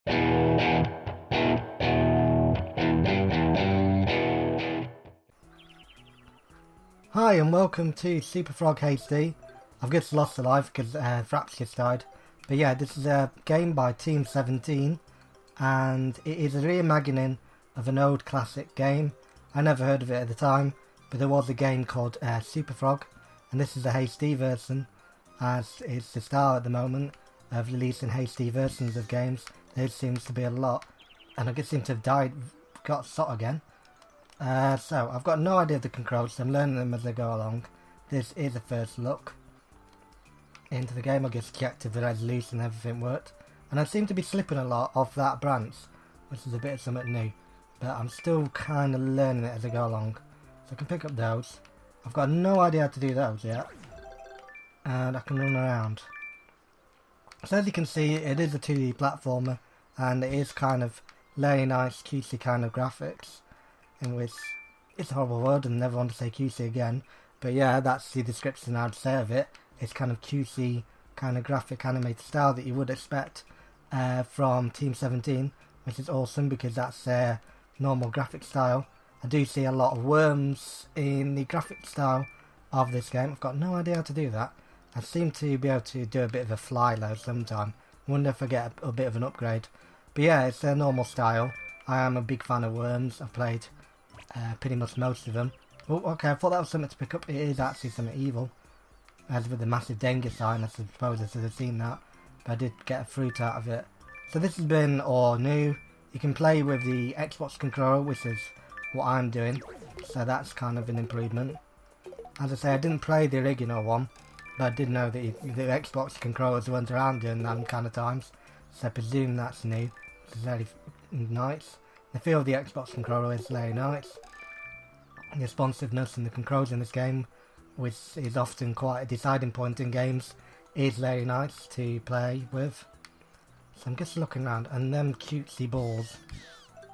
Hi and welcome to SuperFrog HD. I've just lost a life because Fraps just died. But yeah, this is a game by Team 17 and it is a reimagining of an old classic game. I never heard of it at the time, but there was a game called SuperFrog, and this is a HD version, as it's the style at the moment of releasing HD versions of games. There seems to be a lot, and I just seem to have got shot again. So I've got no idea of the controls, so I'm learning them as I go along. This is a first look into the game. I just checked if the resolution and everything worked, and I seem to be slipping a lot off that branch, which is a bit of something new, but I'm still kind of learning it as I go along. So I can pick up those. I've got no idea how to do those yet, and I can run around. So as you can see, it is a 2D platformer, and it is kind of very nice cutesy kind of graphics, in which it's a horrible word and never want to say cutesy again, but yeah, that's the description I'd say of it. It's kind of cutesy kind of graphic animated style that you would expect from Team 17, which is awesome because that's their normal graphic style. I do see a lot of worms in the graphic style of this game. I've got no idea how to do that. I seem to be able to do a bit of a fly low sometime. I wonder if I get a bit of an upgrade. But yeah, it's their normal style. I am a big fan of worms. I've played pretty much most of them. Oh, okay, I thought that was something to pick up. It is actually something evil. As with the massive danger sign, I suppose I should have seen that. But I did get a fruit out of it. So this has been all new. You can play with the Xbox controller, which is what I'm doing. So that's kind of an improvement. As I say, I didn't play the original one, but I did know that the Xbox controllers weren't around during them kind of times. So I presume that's new. It's very nice. The feel of the Xbox controller is very nice. The responsiveness and the controls in this game, which is often quite a deciding point in games, is very nice to play with. So I'm just looking around, and them cutesy balls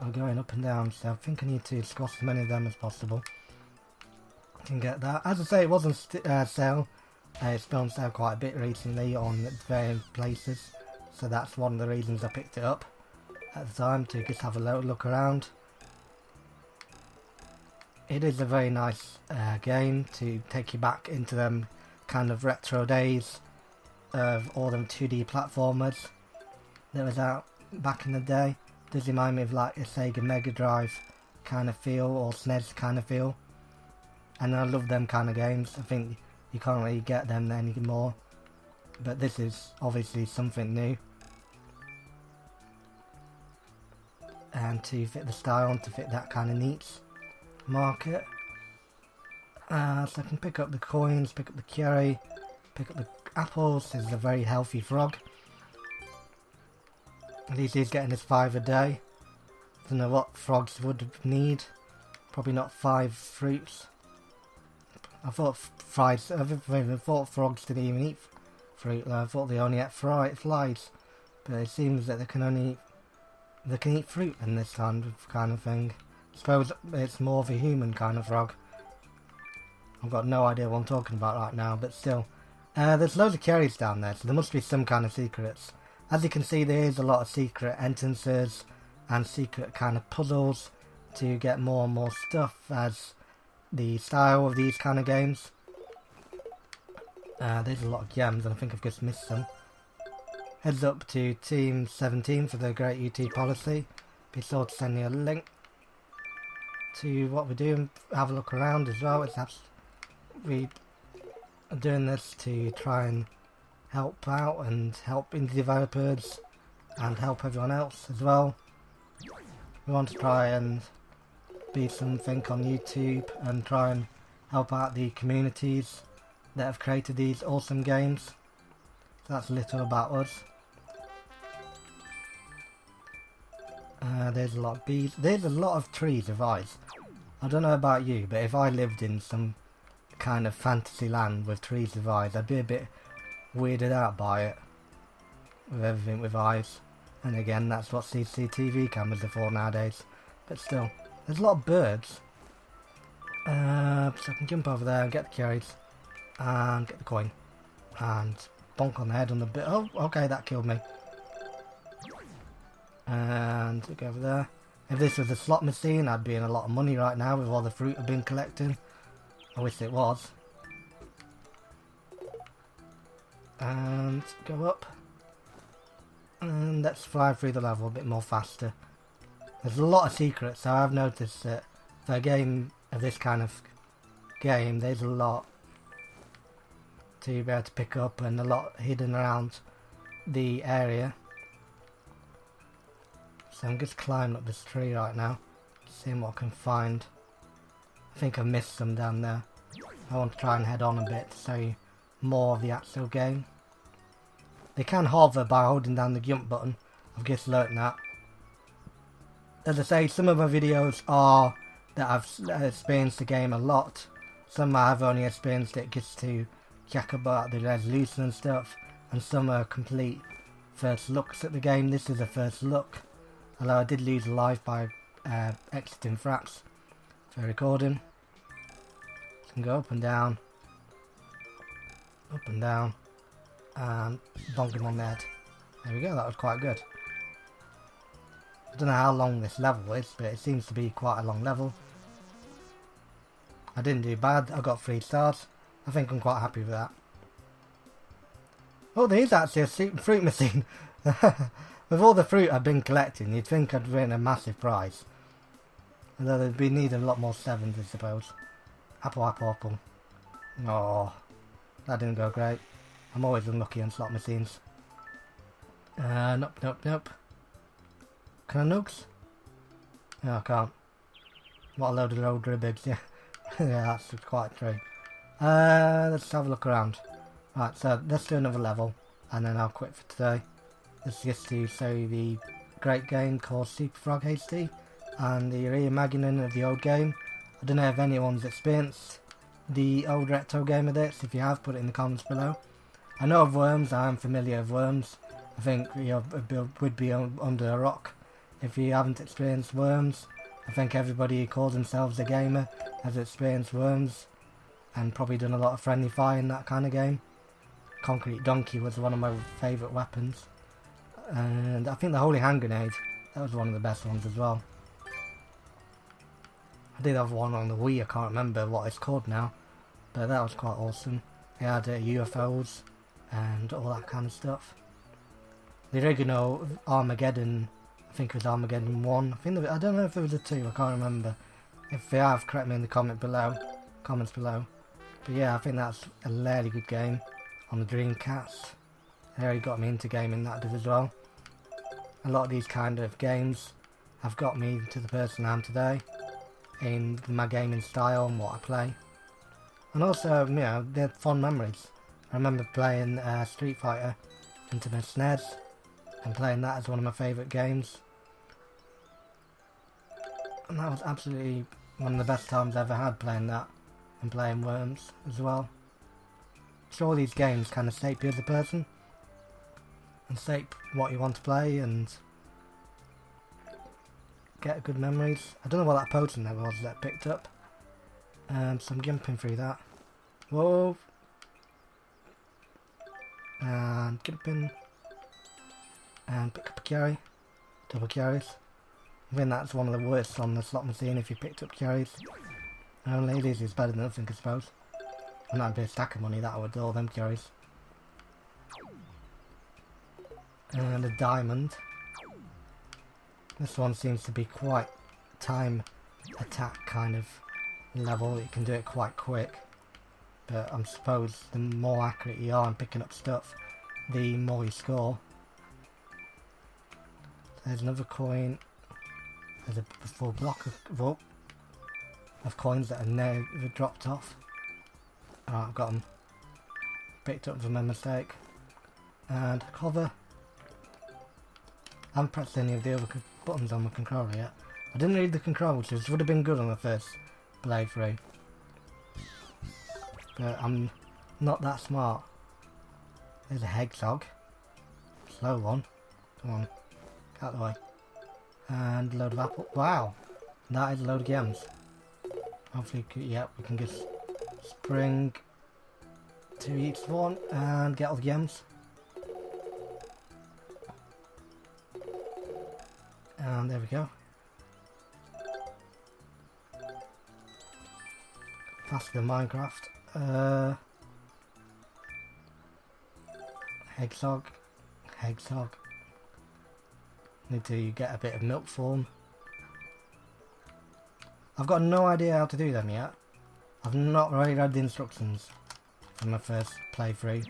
are going up and down, so I think I need to squash as many of them as possible. I can get that. As I say, it was on sale. It's been on sale quite a bit recently on various places, so that's one of the reasons I picked it up at the time, to just have a little look around. It is a very nice game to take you back into them kind of retro days of all them 2D platformers that was out back in the day. Does remind me of like a Sega Mega Drive kind of feel, or SNES kind of feel, and I love them kind of games. I think you can't really get them anymore, but this is obviously something new, and to fit the style and to fit that kind of neat market. So I can pick up the coins, pick up the curry, pick up the apples. This is a very healthy frog. At least he's getting his 5 a day. Don't know what frogs would need. Probably not 5 fruits. I thought frogs didn't even eat fruit. I thought they only ate flies. But it seems that they can eat fruit in this kind of thing. I suppose it's more of a human kind of frog. I've got no idea what I'm talking about right now, but still. There's loads of cherries down there, so there must be some kind of secrets. As you can see, there is a lot of secret entrances and secret kind of puzzles to get more and more stuff, as the style of these kind of games. There's a lot of gems, and I think I've just missed some. Heads up to Team 17 for their great UT policy. Be sure to send me a link to what we're doing. Have a look around as well. We are doing this to try and help out and help indie developers and help everyone else as well. We want to try and be something on YouTube and try and help out the communities that have created these awesome games. So that's a little about us. There's a lot of bees. There's a lot of trees of ice. I don't know about you, but if I lived in some kind of fantasy land with trees of eyes, I'd be a bit weirded out by it. With everything with eyes. And again, that's what CCTV cameras are for nowadays. But still, there's a lot of birds. So I can jump over there and get the cherries. And get the coin. And bonk on the head on the bit. Oh, okay, that killed me. And go over there. If this was a slot machine, I'd be in a lot of money right now with all the fruit I've been collecting. I wish it was. And go up. And let's fly through the level a bit more faster. There's a lot of secrets, so I've noticed that for a game of this kind of game, there's a lot to be able to pick up and a lot hidden around the area. So I'm just climbing up this tree right now, seeing what I can find. I think I missed some down there. I want to try and head on a bit to show you more of the actual game. They can hover by holding down the jump button. I've just learnt that. As I say, some of my videos are that I've experienced the game a lot. Some I've only experienced it just to check about the resolution and stuff. And some are complete first looks at the game. This is a first look. Although I did lose a life by exiting fraps for recording. You can go up and down, and bonk him on the head. There we go, that was quite good. I don't know how long this level is, but it seems to be quite a long level. I didn't do bad, I got 3 stars. I think I'm quite happy with that. Oh, there is actually a fruit machine. With all the fruit I've been collecting, you'd think I'd win a massive prize. Although they'd be needing a lot more 7s, I suppose. Apple, apple, apple. Oh, that didn't go great. I'm always unlucky on slot machines. Nope, nope, nope. Can I nukes? No, I can't. What a load of old ribbigs, yeah. Yeah, that's quite true. Let's have a look around. Right, so let's do another level, and then I'll quit for today. This is just to show you the great game called SuperFrog HD, and the reimagining of the old game. I don't know if anyone's experienced the old retro game of this. If you have, put it in the comments below. I know of Worms, I am familiar with Worms. I think you would be under a rock if you haven't experienced Worms. I think everybody who calls themselves a gamer has experienced Worms and probably done a lot of friendly fire in that kind of game. Concrete Donkey was one of my favourite weapons. And I think the Holy Hand Grenade, that was one of the best ones as well. I did have one on the Wii, I can't remember what it's called now, but that was quite awesome. It had UFOs and all that kind of stuff. The original Armageddon, I think it was Armageddon 1, I don't know if it was a 2, I can't remember. If you have, correct me in the comments below. But yeah, I think that's a really good game on the Dreamcast. It really got me into gaming, that did as well. A lot of these kind of games have got me to the person I am today in my gaming style and what I play. And also, you know, they're fond memories. I remember playing Street Fighter into my SNES and playing that as one of my favourite games. And that was absolutely one of the best times I ever had playing that and playing Worms as well. So all these games kind of shape you as a person and shape what you want to play and get good memories. I don't know what that potion there was that I picked up. So I'm jumping through that. Whoa! And jumping. And pick up a carry. Double carries. I think that's one of the worst on the slot machine if you picked up carries. Only this is better than nothing, I suppose. And that'd be a stack of money, that would, all them carries. And a diamond. This one seems to be quite time attack kind of level. You can do it quite quick. But I suppose the more accurate you are in picking up stuff, the more you score. There's another coin. There's a full block of coins that are now dropped off. Alright, I've got them. Picked up from my mistake. And cover. I haven't pressed any of the other buttons on my controller yet. I didn't read the controls, which would have been good on the first playthrough. But I'm not that smart. There's a hedgehog. Slow one. Come on. Get out of the way. And a load of apple. Wow! That is a load of gems. Hopefully, yeah, we can just spring to each one and get all the gems. And there we go. Faster than Minecraft. Hedgehog. Need to get a bit of milk form. I've got no idea how to do them yet. I've not really read the instructions for my first playthrough.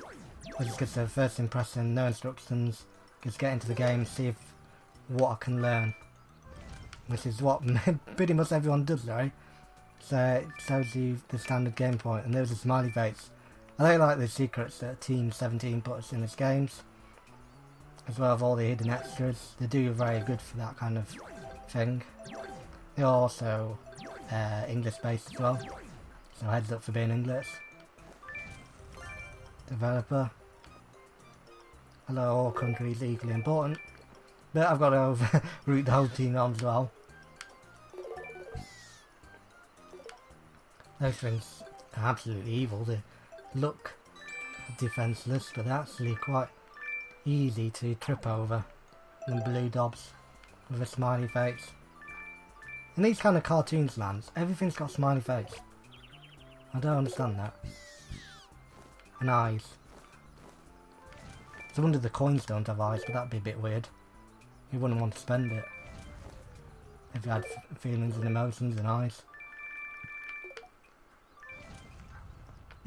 I just get the first impression, no instructions. Just get into the game, see what I can learn. Which is what pretty much everyone does, right? So it shows you the standard game point, and there's the smiley face. I don't like the secrets that Team 17 puts in its games, as well as all the hidden extras. They do very good for that kind of thing. They're also English based as well, so heads up for being English. Developer. Hello, all countries equally important. But I've got to overroot the whole team on as well. Those things are absolutely evil. They look defenceless, but they're actually quite easy to trip over. And blue dobs with a smiley face. In these kind of cartoons lands, everything's got a smiley face. I don't understand that. And eyes. It's a wonder the coins don't have eyes, but that'd be a bit weird. You wouldn't want to spend it if you had feelings and emotions and eyes.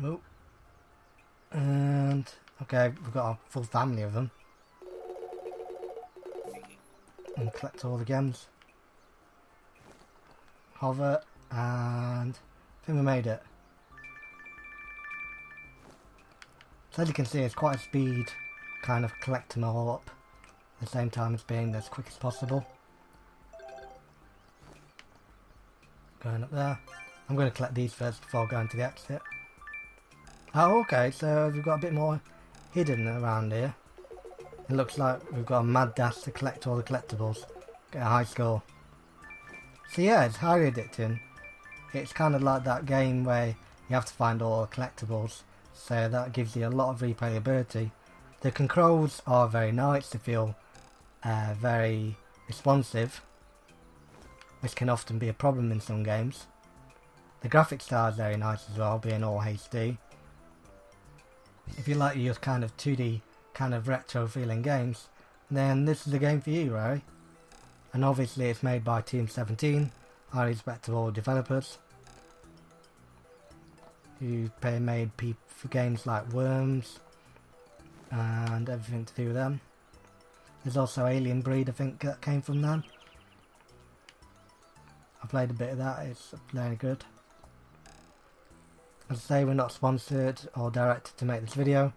Oh. And okay, we've got a full family of them. And collect all the gems. Hover, and I think we made it. So as you can see, it's quite a speed kind of collecting them all up at the same time as being as quick as possible. Going up there. I'm going to collect these first before going to the exit. Oh, okay, so we've got a bit more hidden around here. It looks like we've got a mad dash to collect all the collectibles. Get a high score. So yeah, it's highly addicting. It's kind of like that game where you have to find all the collectibles. So that gives you a lot of replayability. The controls are very nice. They feel very responsive, which can often be a problem in some games. The graphic style is very nice as well, being all HD. If you like your kind of 2D, kind of retro feeling games, then this is the game for you, right? And obviously it's made by Team 17, highly respectable developers, who made for games like Worms, and everything to do with them. There's also Alien Breed, I think, that came from them. I played a bit of that, it's very good. As I say, we're not sponsored or directed to make this video.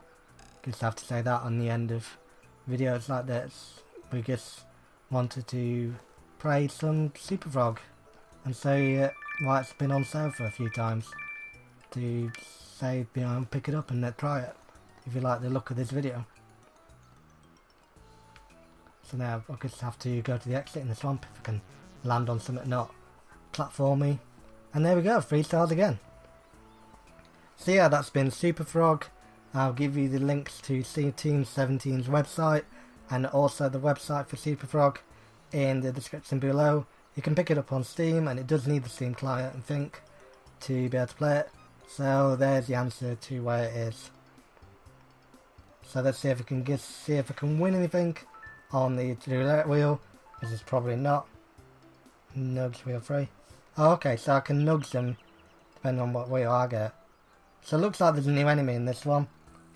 Just have to say that on the end of videos like this. We just wanted to praise some SuperFrog and say why it's been on sale for a few times. To say, you know, pick it up and try it if you like the look of this video. So now I just have to go to the exit in the swamp if I can land on something not platformy. And there we go, 3 stars again. So yeah, that's been SuperFrog. I'll give you the links to Team 17's website and also the website for SuperFrog in the description below. You can pick it up on Steam, and it does need the Steam client, I think, to be able to play it. So there's the answer to where it is. So let's see if I can win anything on the roulette wheel. This is probably not. Nugs wheel 3. Oh, okay, so I can nugs them depending on what wheel I get. So it looks like there's a new enemy in this one.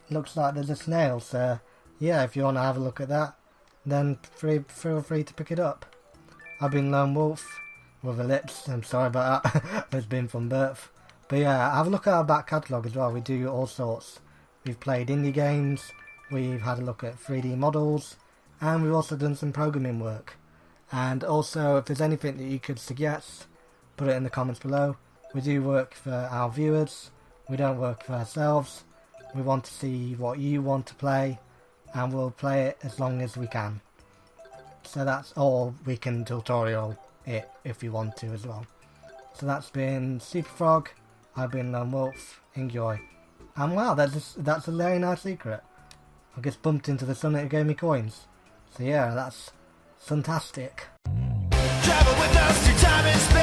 Looks like there's a snail, so yeah, if you want to have a look at that, then feel free to pick it up. I've been Lonewolf with a lips, I'm sorry about that, it's been from birth. But yeah, have a look at our back catalogue as well. We do all sorts. We've played indie games, we've had a look at 3D models, and we've also done some programming work. And also, if there's anything that you could suggest, put it in the comments below. We do work for our viewers. We don't work for ourselves. We want to see what you want to play, and we'll play it as long as we can. So that's all, we can tutorial it if you want to as well. So that's been SuperFrog. I've been Lonewolf. Enjoy. And wow, that's a very nice secret. I just bumped into the sun and it gave me coins. So yeah, that's fantastic. Travel with us through time and space.